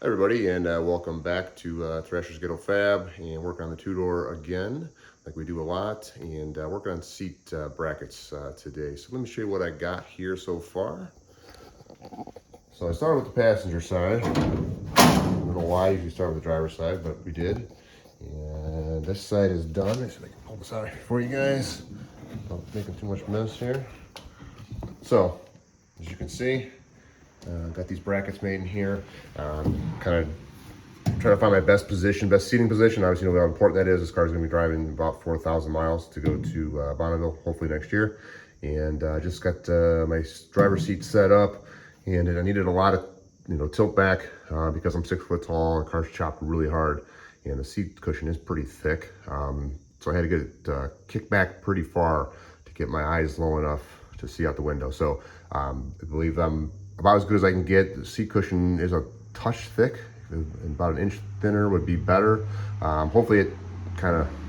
Hi everybody, and welcome back to Thrasher's Ghetto Fab, and working on the Tudor again, like we do a lot, and working on seat brackets today. So let me show you what I got here so far. So I started with the passenger side. I don't know why you start with the driver's side, but we did. And this side is done. Let me see if I can pull this out for you guys. Not making too much mess here. So, as you can see, got these brackets made in here. Kind of trying to find my best position, best seating position. Obviously, you know how important that is. This car is going to be driving about 4,000 miles to go to Bonneville, hopefully next year. And I just got my driver's seat set up, and I needed a lot of tilt back because I'm 6 foot tall. The car's chopped really hard, and the seat cushion is pretty thick. So I had to get it kicked back pretty far to get my eyes low enough to see out the window. So I believe I'm about as good as I can get. The seat cushion is a touch thick. About an inch thinner would be better. Hopefully it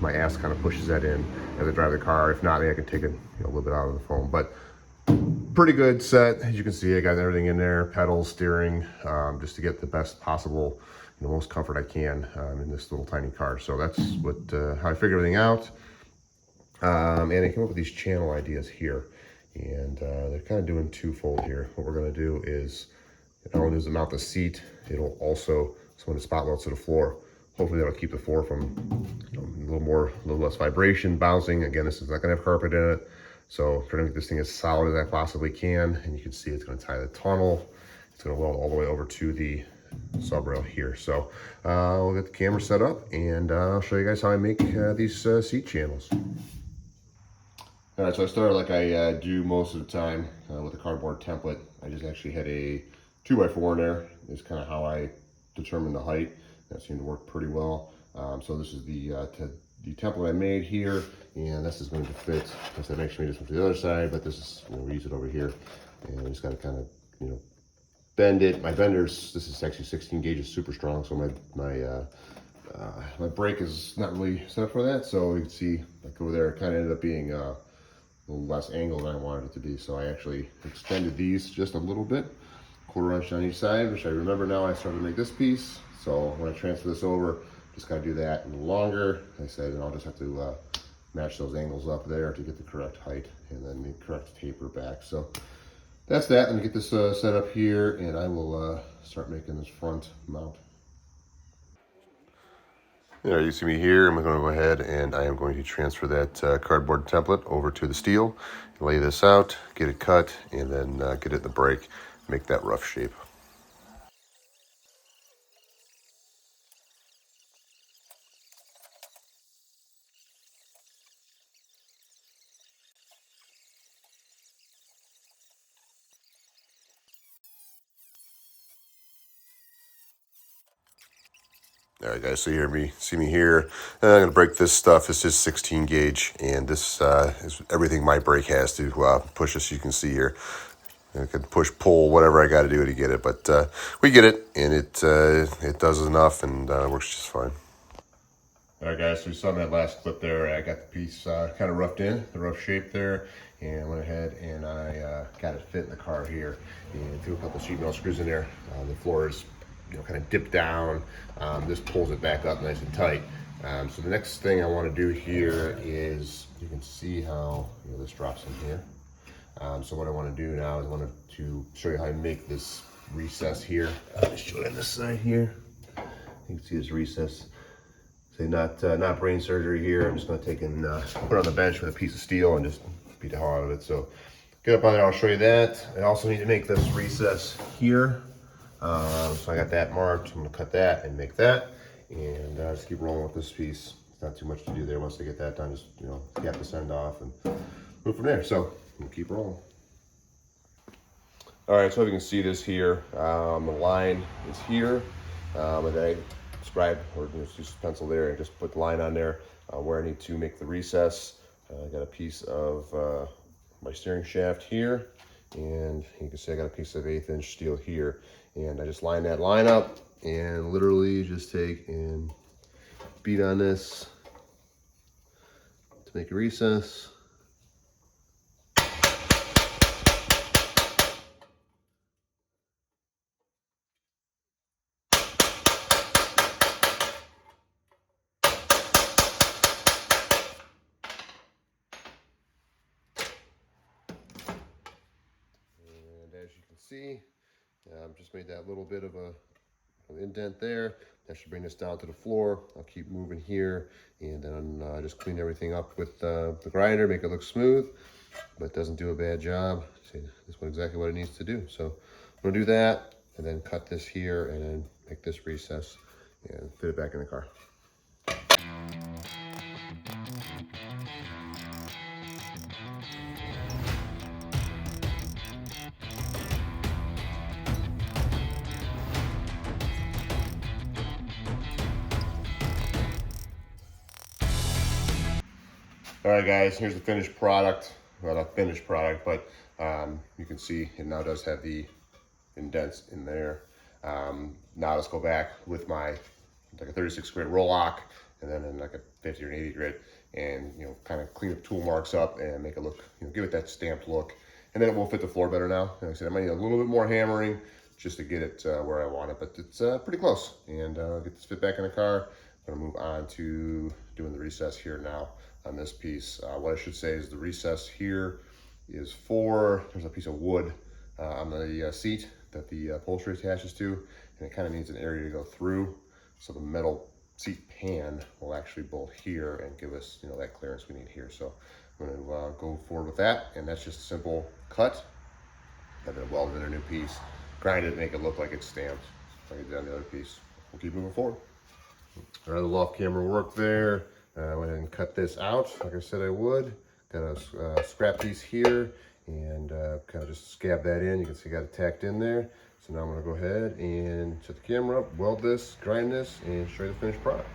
my ass kind of pushes that in as I drive the car. If not, maybe I can take it a little bit out of the foam. But pretty good set. As you can see, I got everything in there, pedals, steering, just to get the best possible, most comfort I can in this little tiny car. So that's what how I figured everything out. And I came up with these channel ideas here. And they're kind of doing twofold here. What we're going to do is not only does it mount the seat, it'll also, so when the spot mounts to the floor, hopefully that'll keep the floor from a little less vibration, bouncing. Again, this is not gonna have carpet in it. So trying to make this thing as solid as I possibly can. And you can see it's gonna tie the tunnel. It's gonna weld all the way over to the sub rail here. So we'll get the camera set up, and I'll show you guys how I make these seat channels. All right, so I started like I do most of the time with a cardboard template. I just actually had a 2x4 in there. Is kind of how I determined the height. That seemed to work pretty well. So this is the template I made here, and this is going to fit. Since I actually made this one to the other side, but this is we use it over here, and I just got to kind of bend it. My benders, this is actually 16 gauge, is super strong, so my brake is not really set up for that. So you can see like over there, it kind of ended up being a little less angle than I wanted it to be. So I actually extended these just a little bit, 1/4 inch on each side, which I remember now I started to make this piece. So when I transfer this over, just gotta do that a little longer. Like I said, and I'll just have to match those angles up there to get the correct height and then the correct taper back. So that's that. Let me get this set up here, and I will start making this front mount. Yeah, you see me here. I'm going to go ahead and I am going to transfer that cardboard template over to the steel, lay this out, get it cut, and then get it in the brake, make that rough shape. All right, guys, so see me here. I'm going to break this stuff. It's just 16 gauge, and this is everything my brake has to push this. You can see here. I can push, pull, whatever I got to do to get it, but we get it, and it does enough, and works just fine. All right, guys, so you saw in that last clip there, I got the piece kind of roughed in, the rough shape there, and went ahead and I got it fit in the car here, and threw a couple sheet metal screws in there. The floor is kind of dipped down. This pulls it back up nice and tight. So the next thing I want to do here is, you can see how this drops in here. So what I want to do now is I want to show you how I make this recess here. I'll just show it on this side here. You can see this recess. Say not brain surgery here. I'm just going to take and put it on the bench with a piece of steel and just beat the hell out of it. So get up on there. I'll show you that. I also need to make this recess here. So I got that marked. I'm going to cut that and make that, and just keep rolling with this piece. It's not too much to do there. Once I get that done, just cap this end off and move from there. So we'll keep rolling. All right, so you can see this here. The line is here, and I scribe or just pencil there and just put the line on there where I need to make the recess. I got a piece of my steering shaft here, and you can see I got a piece of 1/8 inch steel here, and I just line that line up and literally just take and beat on this to make a recess. see, just made that little bit of an indent there. That should bring this down to the floor. I'll keep moving here, and then just clean everything up with the grinder, make it look smooth, but it doesn't do a bad job. See, this is exactly what it needs to do. So I'm gonna do that, and then cut this here, and then make this recess, and fit it back in the car. All right, guys, here's the finished product. Well, not finished product, but you can see it now does have the indents in there. Now let's go back with my like a 36 grit roll lock, and then in like a 50 or an 80 grit, and kind of clean the tool marks up and make it look, give it that stamped look, and then it will fit the floor better now. Like I said, I might need a little bit more hammering just to get it where I want it, but it's pretty close. And I'll get this fit back in the car. I'm gonna move on to doing the recess here now on this piece. What I should say is the recess here is there's a piece of wood on the seat that the upholstery attaches to, and it kind of needs an area to go through. So the metal seat pan will actually bolt here and give us, that clearance we need here. So I'm gonna go forward with that, and that's just a simple cut, and then weld in a new piece, grind it, make it look like it's stamped, like I did on the other piece. We'll keep moving forward. All right, the off camera work there. I went ahead and cut this out like I said I would. Got a scrap piece here, and kind of just scab that in. You can see I got it tacked in there. So now I'm gonna go ahead and set the camera up, weld this, grind this, and show you the finished product.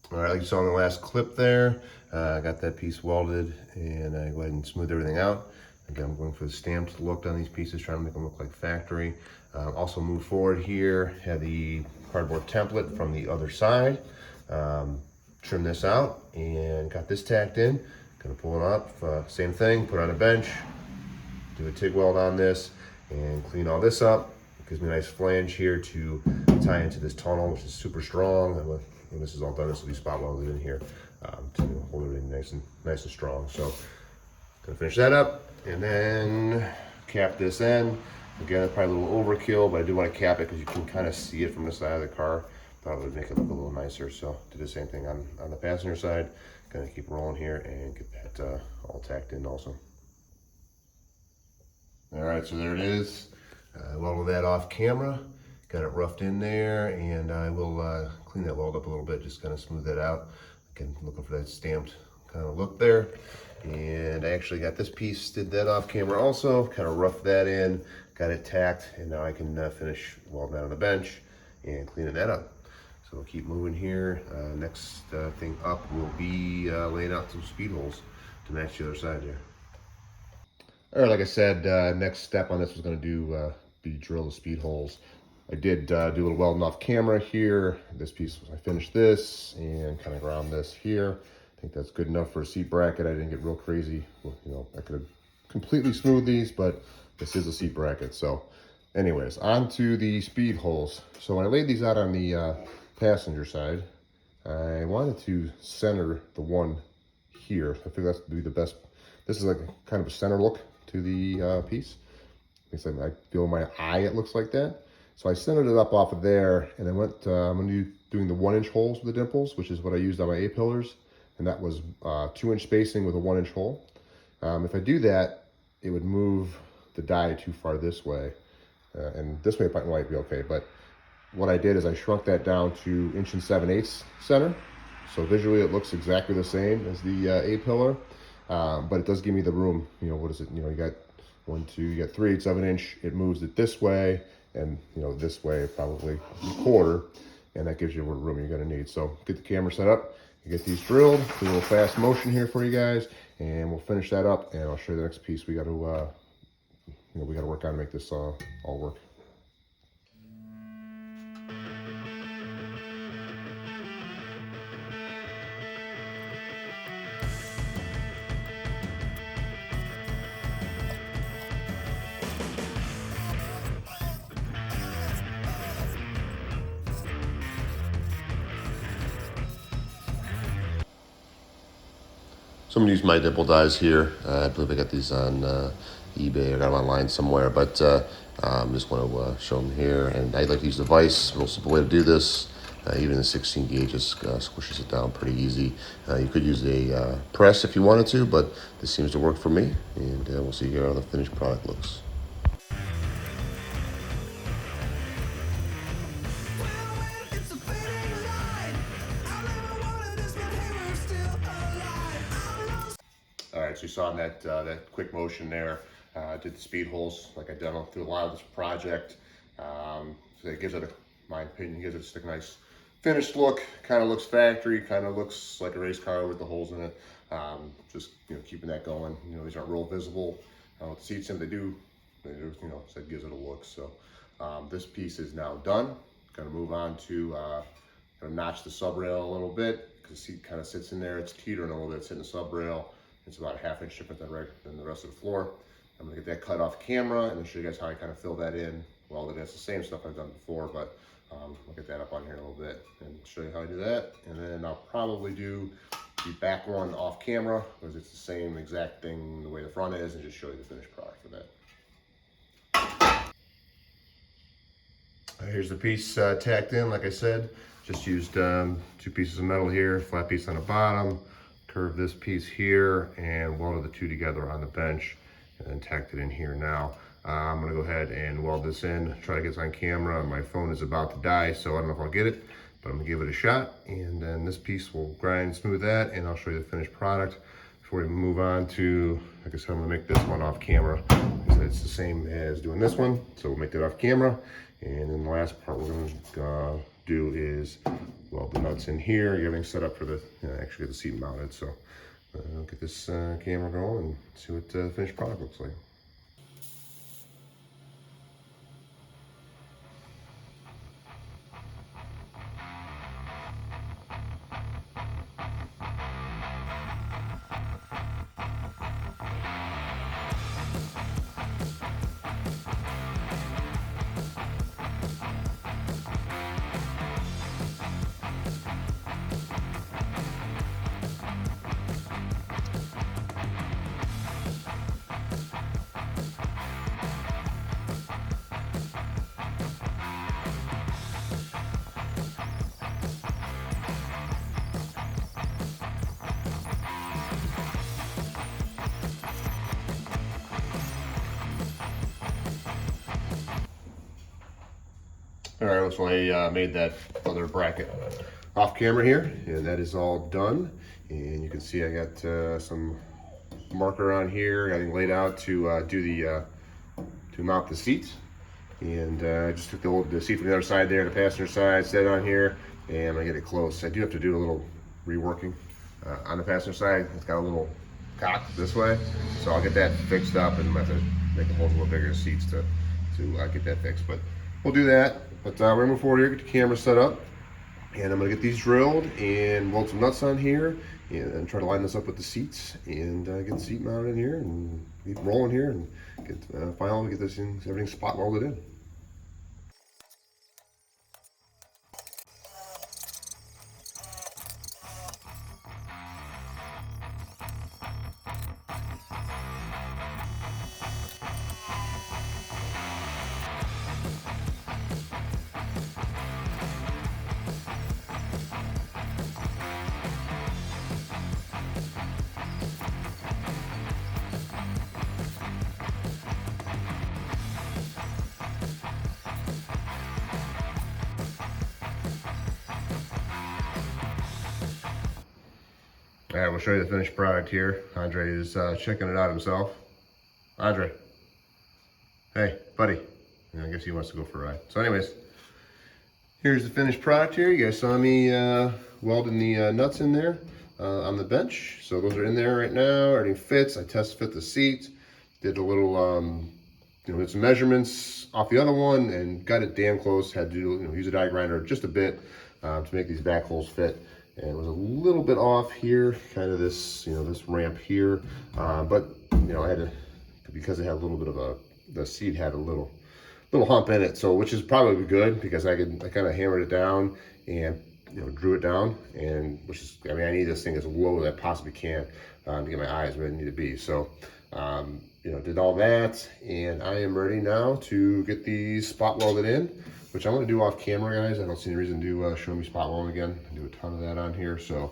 All right, like you saw in the last clip there, I got that piece welded, and I go ahead and smooth everything out. Again, I'm going for the stamped look on these pieces, trying to make them look like factory. Also move forward here, have the cardboard template from the other side. Trim this out, and got this tacked in. Gonna pull it up, same thing, put it on a bench, do a TIG weld on this, and clean all this up. Gives me a nice flange here to tie into this tunnel, which is super strong. And when this is all done, this will be spot welded in here to hold everything nice and strong. So gonna finish that up, and then cap this end. Again, it's probably a little overkill, but I do want to cap it because you can kind of see it from the side of the car. Thought it would make it look a little nicer. So did the same thing on the passenger side. Gonna keep rolling here and get that all tacked in also. All right, so there it is. Welded that off camera, got it roughed in there, and I will clean that weld up a little bit, just kind of smooth that out. Again, looking for that stamped kind of look there. And I actually got this piece, did that off camera also, kind of roughed that in, got it tacked, and now I can finish welding that on the bench and cleaning that up. So we'll keep moving here. Next thing up will be laying out some speed holes to match the other side there. All right, like I said, next step on this was going to be drill the speed holes. I did do a little welding off camera here. This piece, I finished this and kind of ground this here. I think that's good enough for a seat bracket. I didn't get real crazy. Well, I could have completely smoothed these, but this is a seat bracket. So anyways, on to the speed holes. So when I laid these out on the passenger side, I wanted to center the one here. I think that's to be the best. This is like kind of a center look to the piece. I feel in my eye it looks like that. So I centered it up off of there, and I went, I'm gonna be doing the 1-inch holes with the dimples, which is what I used on my A-pillars, and that was 2-inch spacing with a 1-inch hole. If I do that, it would move the die too far this way, and this way it might be okay, but what I did is I shrunk that down to 1 7/8 center. So visually it looks exactly the same as the A-pillar, but it does give me the room. What is it? You got 1, 2, you got 3/8 of an inch. It moves it this way, and this way probably a quarter, and that gives you the room you're going to need. So get the camera set up, you get these drilled, do a little fast motion here for you guys, and we'll finish that up, and I'll show you the next piece we got to we got to work on to make this all work. So I'm gonna use my dimple dies here. I believe I got these on eBay. I got them online somewhere, but just want to show them here. And I like to use the vise. Real simple way to do this. Even the 16 gauge just squishes it down pretty easy. You could use a press if you wanted to, but this seems to work for me. And we'll see here how the finished product looks. All right, so you saw in that quick motion there, did the speed holes like I've done through a lot of this project. So it gives it, my opinion, gives it just a nice finished look. Kind of looks factory, kind of looks like a race car with the holes in it. Just keeping that going. These aren't real visible. With the seats in, they do, so it gives it a look. So this piece is now done. Going to move on to kind of notch the sub rail a little bit because the seat kind of sits in there. It's teetering a little bit. It's hitting the sub rail. It's about a 1/2 inch different than the rest of the floor. I'm gonna get that cut off camera and then show you guys how I kind of fill that in. Well, that's the same stuff I've done before, but I'll get that up on here in a little bit and show you how I do that. And then I'll probably do the back one off camera because it's the same exact thing the way the front is, and just show you the finished product for that. Here's the piece tacked in, like I said. Just used 2 pieces of metal here, flat piece on the bottom, curved this piece here, and welded the 2 together on the bench, and then tacked it in here now. I'm gonna go ahead and weld this in, try to get this on camera. My phone is about to die, so I don't know if I'll get it, but I'm gonna give it a shot. And then this piece will grind smooth that, and I'll show you the finished product. Before we move on to, like I said, I'm gonna make this one off camera. It's the same as doing this one, so we'll make that off camera. And then the last part we're gonna do is weld the nuts in here, get everything set up for the, actually get the seat mounted. So I'll get this camera going and see what the finished product looks like. All right, so I made that other bracket off camera here, and that is all done. And you can see I got some marker on here, everything laid out to to mount the seats. And I just took the seat from the other side there, the passenger side, set it on here, and I'm gonna get it close. I do have to do a little reworking on the passenger side. It's got a little cock this way, so I'll get that fixed up, and I'm gonna have to make the holes a little bigger, the seats to get that fixed. But we'll do that. But we're gonna move forward here, get the camera set up, and I'm gonna get these drilled and weld some nuts on here, and try to line this up with the seats, and get the seat mounted in here, and keep rolling here, and finally get this thing, everything spot welded in. All right, we'll show you the finished product here. Andre is checking it out himself. Andre, hey, buddy. Yeah, I guess he wants to go for a ride. So anyways, here's the finished product here. You guys saw me welding the nuts in there on the bench. So those are in there right now. Everything fits. I test fit the seat. Did a little, did some measurements off the other one and got it damn close. Had to do, use a die grinder just a bit to make these back holes fit. And it was a little bit off here, kind of this, this ramp here. But, I had to, because it had a little bit of the seat had a little hump in it. So, which is probably good because I kind of hammered it down and drew it down, and which is, I mean, I need this thing as low as I possibly can to get my eyes where they need to be. So, did all that, and I am ready now to get these spot welded in, which I'm going to do off camera, guys. I don't see any reason to show me spot welding again. I do a ton of that on here. So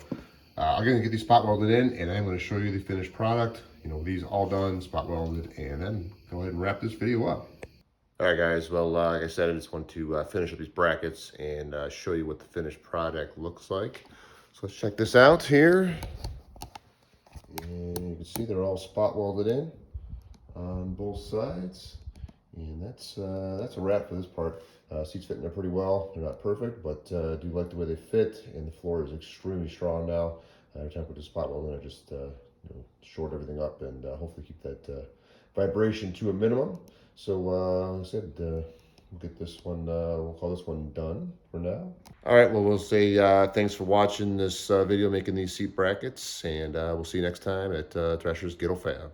I'm going to get these spot welded in, and I'm going to show you the finished product. These all done, spot welded, and then go ahead and wrap this video up. All right, guys. Well, like I said, I just want to finish up these brackets and show you what the finished product looks like. So let's check this out here. And you can see they're all spot welded in on both sides. And that's a wrap for this part. Seats fit in there pretty well. They're not perfect, but I do like the way they fit, and the floor is extremely strong now. Every time I put the spot weld in, I just short everything up and hopefully keep that vibration to a minimum. So like I said, we'll get this one, we'll call this one done for now. All right, well, we'll say thanks for watching this video, making these seat brackets, and we'll see you next time at Thrasher's Ghetto Fab.